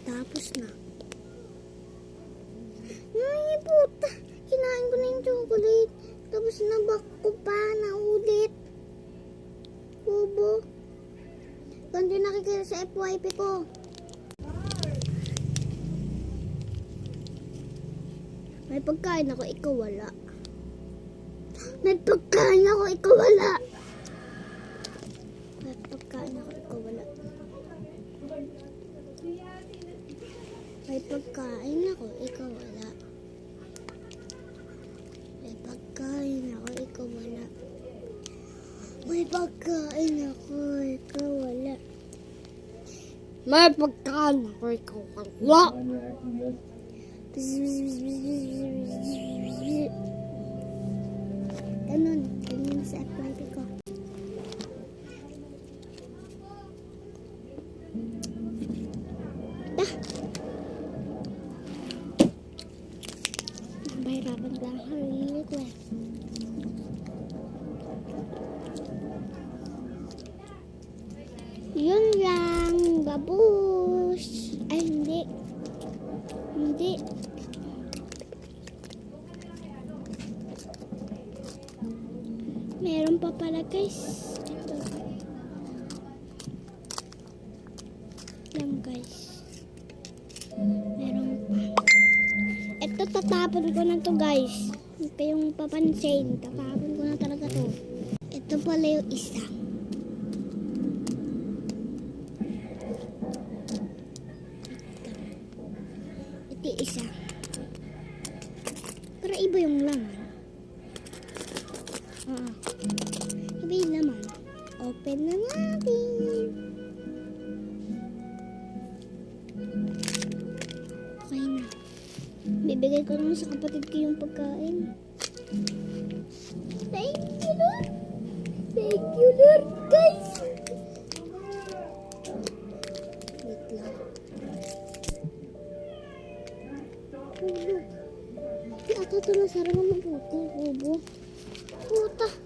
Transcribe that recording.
Tapos na. Ay, puta. Kinain ko na yung chocolate. Tapos nabak ko pa na ulit. Kubo. Ganito nakikita sa FYP ko. May pagkain ako, ikaw wala. May pagkain ako, ikaw wala. May pagkain ako, ikaw wala. May pagkain ako, ikaw wala. May pagkain ako, ikaw wala. May pagkain ako, ikaw wala. May pagkain ako, ikaw wala. Ganun sa FYP ko. Mahirapan lang harili ko eh. Yun lang, babush. Ay, hindi. Hindi. Meron pa pala guys. Ito. Yan guys. Meron pa. Ito tatapon ko na to guys. Huwag kayong papansin. Tatapon ko na talaga to. Ito pala yung isa. Ito isa. Pero iba yung laman. Iba yung laman. Open na natin. Okay na. Bibigay ko naman sa kapatid ko yung pagkain. Thank you, Lord. Thank you, Lord, guys. Wait lang. Kubo. Di ata ito nasara naman puti. Kubo. Puta.